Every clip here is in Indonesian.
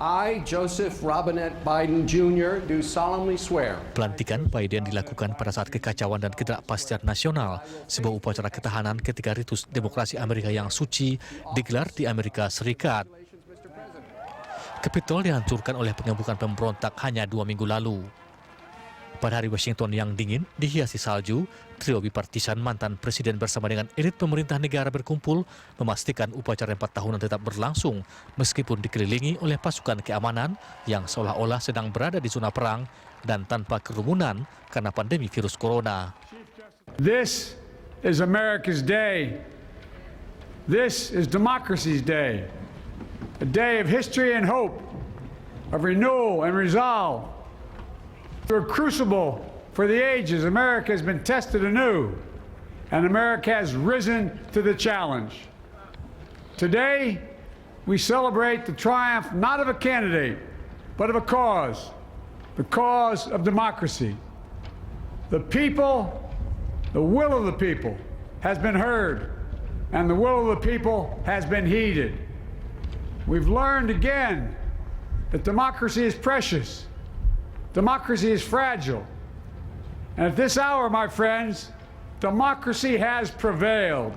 I, Joseph Robinette Biden Jr., do solemnly swear. Pelantikan Biden dilakukan pada saat kekacauan dan ketidakpastian nasional, sebuah upacara ketahanan ketika ritus demokrasi Amerika yang suci digelar di Amerika Serikat. Kapitol dihancurkan oleh pengembukan pemberontak hanya 2 minggu lalu. Pada hari Washington yang dingin, dihiasi salju, trio bipartisan mantan presiden bersama dengan elit pemerintah negara berkumpul memastikan upacara 4 tahunan tetap berlangsung meskipun dikelilingi oleh pasukan keamanan yang seolah-olah sedang berada di zona perang dan tanpa kerumunan karena pandemi virus corona. This is America's day. This is democracy's day. A day of history and hope, of renewal and resolve. Through a crucible for the ages, America has been tested anew, and America has risen to the challenge. Today, we celebrate the triumph not of a candidate, but of a cause, the cause of democracy. The people, the will of the people has been heard, and the will of the people has been heeded. We've learned again that democracy is precious. Democracy is fragile. And at this hour, my friends, democracy has prevailed.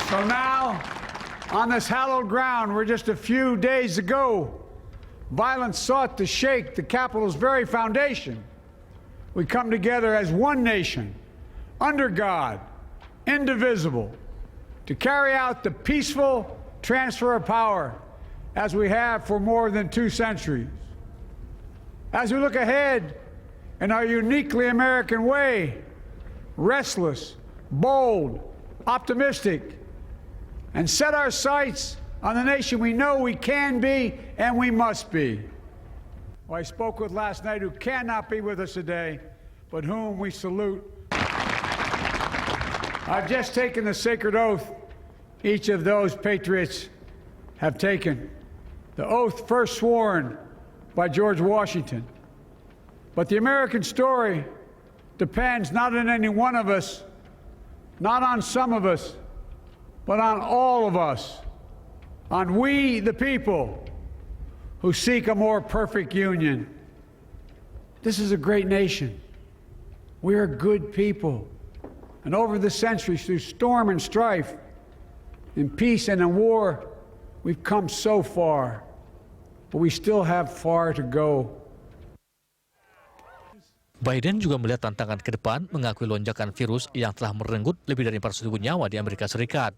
So now, on this hallowed ground where just a few days ago, violence sought to shake the Capitol's very foundation, we come together as one nation, under God, indivisible, to carry out the peaceful transfer of power as we have for more than 2 centuries. As we look ahead in our uniquely American way, restless, bold, optimistic, and set our sights on the nation we know we can be and we must be. Who I spoke with last night who cannot be with us today, but whom we salute. I've just taken the sacred oath each of those patriots have taken. The oath first sworn by George Washington. But the American story depends not on any one of us, not on some of us, but on all of us, on we, the people, who seek a more perfect union. This is a great nation. We are good people. And over the centuries, through storm and strife, in peace and in war, we've come so far. But we still have far to go. Biden juga melihat tantangan ke depan mengakui lonjakan virus yang telah merenggut lebih dari 400.000 nyawa di Amerika Serikat.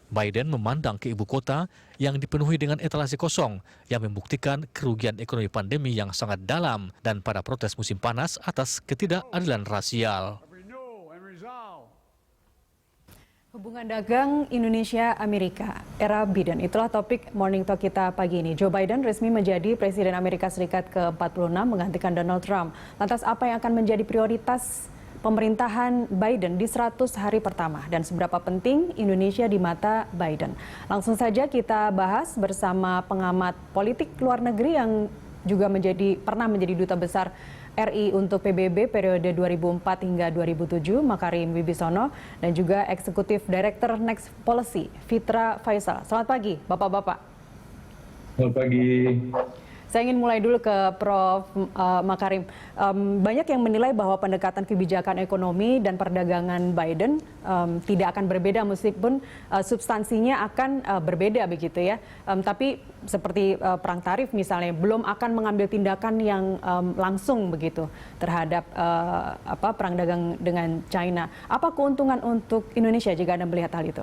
Biden memandang ke ibu kota yang dipenuhi dengan etalase kosong yang membuktikan kerugian ekonomi pandemi yang sangat dalam dan pada protes musim panas atas ketidakadilan rasial. Hubungan dagang Indonesia-Amerika, era Biden. Itulah topik Morning Talk kita pagi ini. Joe Biden resmi menjadi Presiden Amerika Serikat ke-46 menggantikan Donald Trump. Lantas apa yang akan menjadi prioritas pemerintahan Biden di 100 hari pertama? Dan seberapa penting Indonesia di mata Biden? Langsung saja kita bahas bersama pengamat politik luar negeri yang juga pernah menjadi duta besar RI untuk PBB periode 2004 hingga 2007, Makarim Wibisono, dan juga Eksekutif Director Next Policy, Fitra Faisal. Selamat pagi, Bapak-Bapak. Selamat pagi. Saya ingin mulai dulu ke Prof. Makarim. Banyak yang menilai bahwa pendekatan kebijakan ekonomi dan perdagangan Biden tidak akan berbeda meskipun substansinya akan berbeda begitu ya. Tapi seperti perang tarif misalnya belum akan mengambil tindakan yang langsung begitu terhadap perang dagang dengan China. Apa keuntungan untuk Indonesia jika Anda melihat hal itu?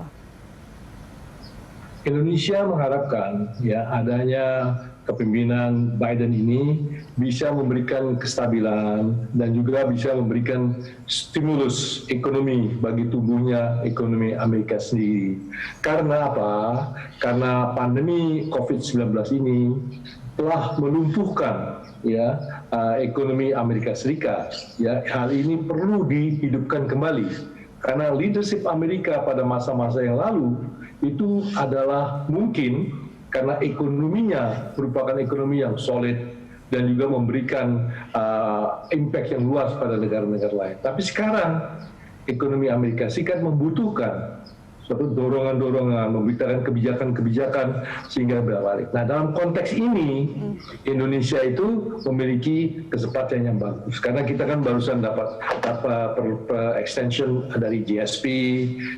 Indonesia mengharapkan ya adanya kepemimpinan Biden ini bisa memberikan kestabilan dan juga bisa memberikan stimulus ekonomi bagi tumbuhnya ekonomi Amerika sendiri. Karena apa? Karena pandemi COVID-19 ini telah melumpuhkan ya ekonomi Amerika Serikat. Ya, hal ini perlu dihidupkan kembali karena leadership Amerika pada masa-masa yang lalu itu adalah mungkin karena ekonominya merupakan ekonomi yang solid dan juga memberikan impact yang luas pada negara-negara lain. Tapi sekarang ekonomi Amerika Serikat membutuhkan suatu dorongan-dorongan, memberikan kebijakan-kebijakan sehingga berbalik. Nah, dalam konteks ini, Indonesia itu memiliki kesempatan yang bagus karena kita kan barusan dapat extension dari GSP,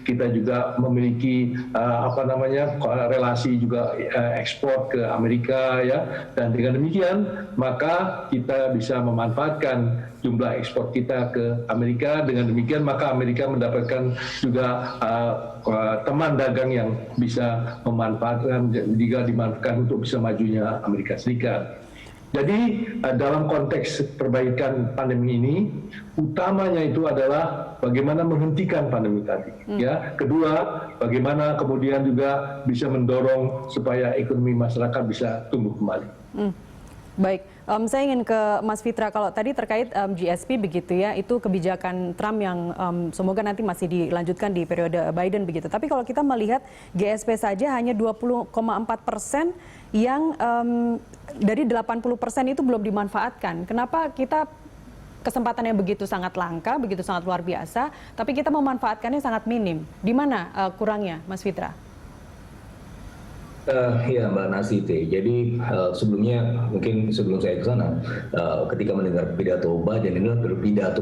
kita juga memiliki relasi juga ekspor ke Amerika ya, dan dengan demikian maka kita bisa memanfaatkan jumlah ekspor kita ke Amerika. Dengan demikian maka Amerika mendapatkan juga teman dagang yang bisa memanfaatkan, juga dimanfaatkan untuk bisa majunya Amerika Serikat. Jadi dalam konteks perbaikan pandemi ini, utamanya itu adalah bagaimana menghentikan pandemi tadi. Ya, kedua, bagaimana kemudian juga bisa mendorong supaya ekonomi masyarakat bisa tumbuh kembali. Baik, saya ingin ke Mas Fitra. Kalau tadi terkait GSP begitu ya, itu kebijakan Trump yang semoga nanti masih dilanjutkan di periode Biden begitu. Tapi kalau kita melihat GSP saja hanya 20,4% yang dari 80% itu belum dimanfaatkan. Kenapa kita kesempatan yang begitu sangat langka, begitu sangat luar biasa, tapi kita memanfaatkannya sangat minim? Di mana kurangnya, Mas Fitra? Ya Mbak Nasiti, jadi sebelumnya mungkin sebelum saya ke sana, ketika mendengar pidato Biden, ini adalah pidato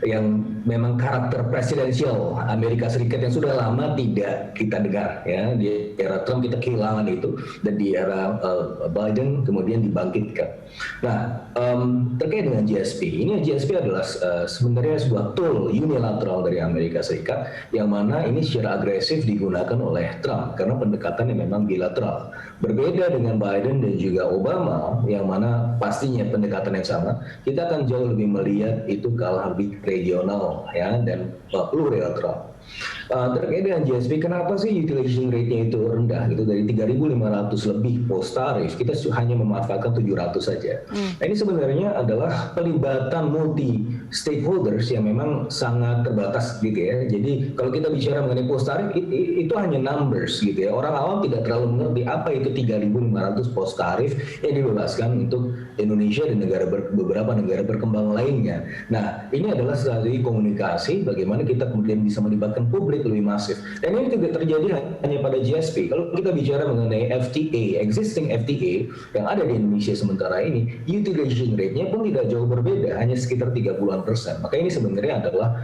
yang memang karakter presidensial Amerika Serikat yang sudah lama tidak kita dengar ya. Di era Trump kita kehilangan itu, dan di era Biden kemudian dibangkitkan. Nah, terkait dengan GSP, ini GSP adalah sebenarnya sebuah tool unilateral dari Amerika Serikat yang mana ini secara agresif digunakan oleh Trump karena pendekatannya memang bilateral. Berbeda dengan Biden dan juga Obama yang mana pastinya pendekatan yang sama, kita akan jauh lebih melihat itu ke arah lebih regional ya, dan plurilateral. Terkait dengan GSP, kenapa sih utilization rate-nya itu rendah gitu, dari 3.500 lebih post tarif kita hanya memanfaatkan 700 saja. Nah, ini sebenarnya adalah pelibatan multi stakeholders yang memang sangat terbatas gitu ya. Jadi kalau kita bicara mengenai post tarif itu hanya numbers gitu ya. Orang awam tidak terlalu mengerti apa itu 3.500 post tarif yang dibebaskan untuk Indonesia dan beberapa negara berkembang lainnya. Nah, ini adalah strategi komunikasi bagaimana kita kemudian bisa melibatkan publik lebih masif. Dan ini tidak terjadi hanya pada GSP. Kalau kita bicara mengenai FTA, existing FTA yang ada di Indonesia sementara ini, utilization rate-nya pun tidak jauh berbeda, hanya sekitar 30%. Maka ini sebenarnya adalah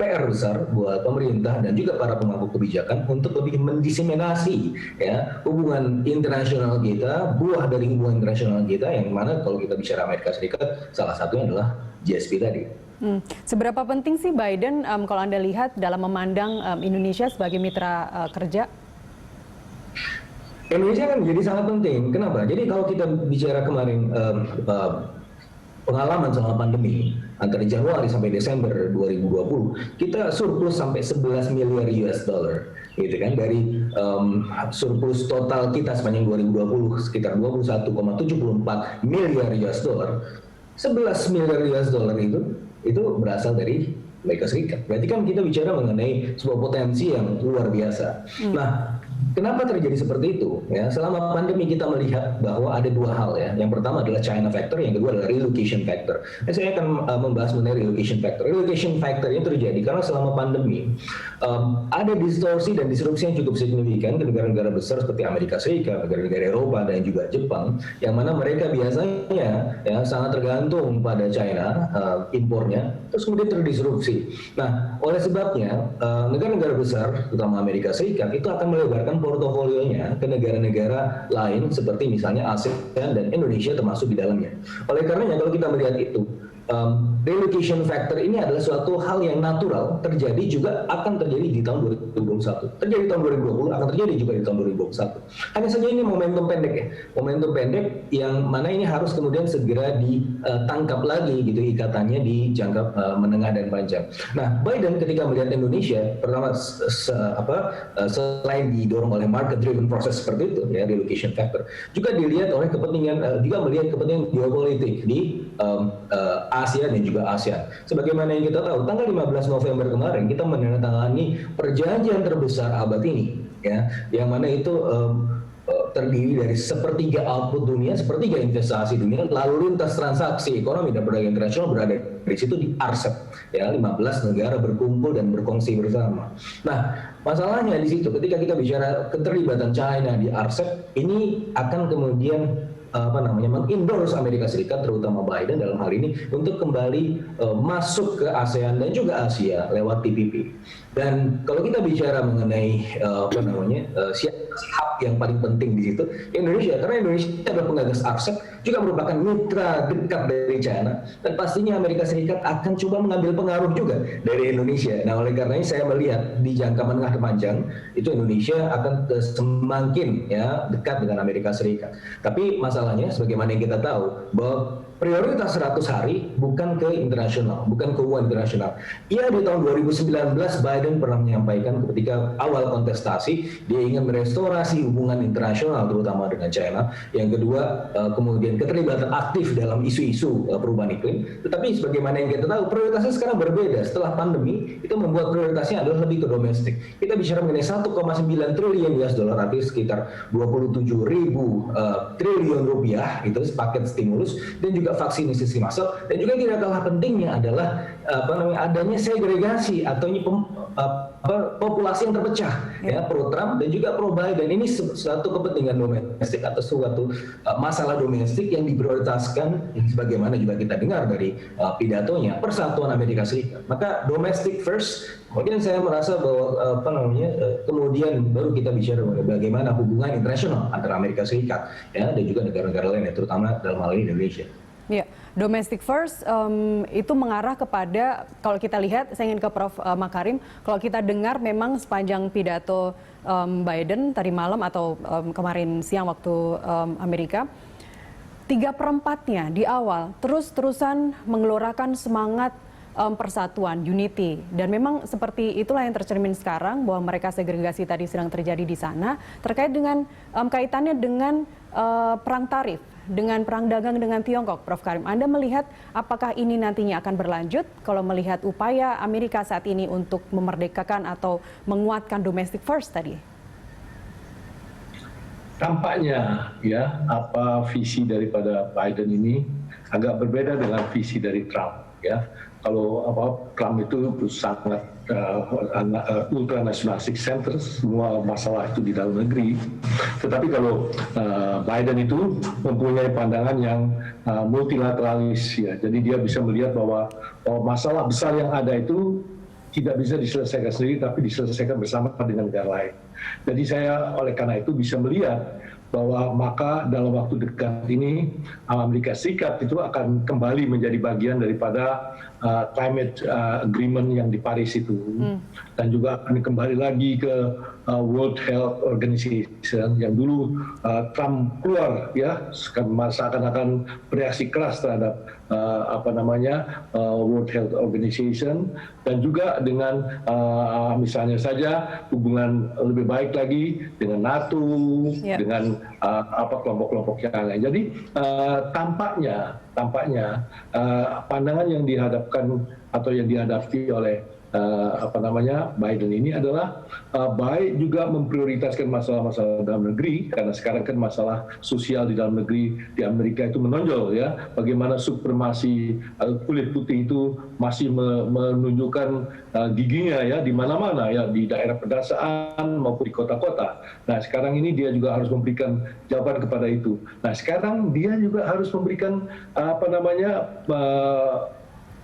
PR besar buat pemerintah dan juga para pemangku kebijakan untuk lebih mendiseminasi ya hubungan internasional kita, buah dari hubungan internasional kita yang mana kalau kita bicara Amerika Serikat salah satunya adalah GSP tadi. Seberapa penting sih Biden kalau Anda lihat dalam memandang Indonesia sebagai mitra kerja? Indonesia kan jadi sangat penting. Kenapa? Jadi kalau kita bicara kemarin pengalaman selama pandemi antara Januari sampai Desember 2020, kita surplus sampai 11 miliar US dollar, gitu kan, dari surplus total kita sepanjang 2020 sekitar 21,74 miliar US dollar. 11 miliar US dollar itu berasal dari Amerika Serikat. Berarti kan kita bicara mengenai sebuah potensi yang luar biasa. Nah, kenapa terjadi seperti itu? Ya, selama pandemi kita melihat bahwa ada dua hal ya. Yang pertama adalah China factor, yang kedua adalah relocation factor. Saya akan membahas mengenai relocation factor. Relocation factor ini terjadi karena selama pandemi ada distorsi dan disrupsi yang cukup signifikan ke negara-negara besar seperti Amerika Serikat, negara-negara Eropa dan juga Jepang, yang mana mereka biasanya ya sangat tergantung pada China impornya, terus kemudian terdisrupsi. Nah, oleh sebabnya negara-negara besar, terutama Amerika Serikat, itu akan melebarkan portofolionya ke negara-negara lain seperti misalnya ASEAN dan Indonesia termasuk di dalamnya. Oleh karenanya kalau kita melihat itu, relocation factor ini adalah suatu hal yang natural terjadi, juga akan terjadi di tahun 2021. Terjadi di tahun 2020, akan terjadi juga di tahun 2021. Hanya saja ini momentum pendek ya. Momentum pendek yang mana ini harus kemudian segera ditangkap lagi gitu ikatannya di jangka menengah dan panjang. Nah, Biden ketika melihat Indonesia, pertama selain didorong oleh market driven process seperti itu ya, relocation factor, juga dilihat oleh kepentingan, juga melihat kepentingan geopolitik di Asia dan juga ASEAN. Sebagaimana yang kita tahu, tanggal 15 November kemarin kita menandatangani perjanjian terbesar abad ini, ya, yang mana itu terdiri dari sepertiga output dunia, sepertiga investasi dunia, lalu lintas transaksi ekonomi dan perdagangan internasional berada di situ di RCEP, ya 15 negara berkumpul dan berkongsi bersama. Nah, masalahnya di situ ketika kita bicara keterlibatan China di RCEP, ini akan kemudian mengendorse Amerika Serikat, terutama Biden dalam hal ini, untuk kembali masuk ke ASEAN dan juga Asia lewat TPP. Dan kalau kita bicara mengenai siapa hub yang paling penting di situ, Indonesia, karena Indonesia adalah penggagas RCEP, juga merupakan mitra dekat dari China, dan pastinya Amerika Serikat akan coba mengambil pengaruh juga dari Indonesia. Nah, oleh karenanya saya melihat di jangka menengah dan panjang itu Indonesia akan semakin dekat dengan Amerika Serikat. Tapi masalahnya, sebagaimana yang kita tahu, bahwa prioritas 100 hari bukan ke internasional, bukan ke hubungan internasional. Ya, di tahun 2019 Biden pernah menyampaikan ketika awal kontestasi dia ingin merestorasi hubungan internasional terutama dengan China. Yang kedua, kemudian keterlibatan aktif dalam isu-isu perubahan iklim. Tetapi sebagaimana yang kita tahu, prioritasnya sekarang berbeda. Setelah pandemi, itu membuat prioritasnya adalah lebih ke domestik. Kita bicara mengenai 1,9 triliun US dollar, artinya sekitar 27.000 triliun rupiah, itu paket stimulus, dan juga vaksinasi massal, dan juga yang tidak kalah pentingnya adalah adanya segregasi atau populasi yang terpecah, ya, pro Trump dan juga pro Biden. Ini suatu kepentingan domestik atau suatu masalah domestik yang diprioritaskan, sebagaimana juga kita dengar dari pidatonya Persatuan Amerika Serikat. Maka domestic first. Kemudian saya merasa bahwa kemudian baru kita bicara bagaimana hubungan internasional antara Amerika Serikat, ya, dan juga negara-negara lain, terutama dalam hal ini Indonesia. Ya, domestic first itu mengarah kepada, kalau kita lihat, saya ingin ke Prof. Makarim, kalau kita dengar memang sepanjang pidato Biden tadi malam atau kemarin siang waktu Amerika, 3/4-nya di awal terus-terusan mengeluarkan semangat persatuan, unity, dan memang seperti itulah yang tercermin sekarang bahwa mereka segregasi tadi sedang terjadi di sana terkait dengan kaitannya dengan perang tarif, dengan perang dagang dengan Tiongkok. Prof. Karim, Anda melihat apakah ini nantinya akan berlanjut kalau melihat upaya Amerika saat ini untuk memerdekakan atau menguatkan domestic first tadi? Tampaknya ya, visi daripada Biden ini agak berbeda dengan visi dari Trump, ya. Kalau Trump itu sangat ultranationalistic center, semua masalah itu di dalam negeri. Tetapi kalau Biden itu mempunyai pandangan yang multilateralis, ya. Jadi dia bisa melihat bahwa masalah besar yang ada itu tidak bisa diselesaikan sendiri, tapi diselesaikan bersama dengan negara lain. Jadi saya oleh karena itu bisa melihat bahwa maka dalam waktu dekat ini Amerika Serikat itu akan kembali menjadi bagian daripada climate agreement yang di Paris itu, dan juga akan kembali lagi ke World Health Organization yang dulu Trump keluar, ya, seakan-akan bereaksi keras terhadap World Health Organization, dan juga dengan misalnya saja hubungan lebih baik lagi dengan NATO, dengan kelompok-kelompok yang lain. Jadi tampaknya pandangan yang dihadapkan atau yang dihadapi oleh Biden ini adalah baik juga memprioritaskan masalah-masalah dalam negeri, karena sekarang kan masalah sosial di dalam negeri di Amerika itu menonjol, ya, bagaimana supremasi kulit putih itu masih menunjukkan giginya, ya, di mana-mana, ya, di daerah pedesaan maupun di kota-kota. Nah, sekarang ini dia juga harus memberikan jawaban kepada itu. Nah, sekarang dia juga harus memberikan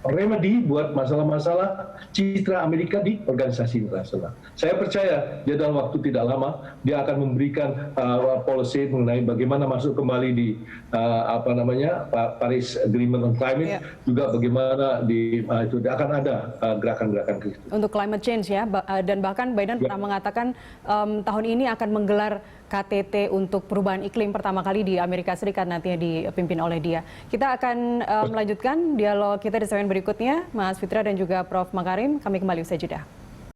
remedi buat masalah-masalah citra Amerika di organisasi internasional. Saya percaya dia dalam waktu tidak lama dia akan memberikan policy mengenai bagaimana masuk kembali di Paris Agreement on Climate, juga bagaimana itu akan ada gerakan-gerakan itu. Untuk climate change, ya, dan bahkan Biden pernah mengatakan tahun ini akan menggelar KTT untuk perubahan iklim pertama kali di Amerika Serikat, nantinya dipimpin oleh dia. Kita akan melanjutkan dialog kita di segmen berikutnya, Mas Fitra dan juga Prof. Makarim. Kami kembali usai jeda.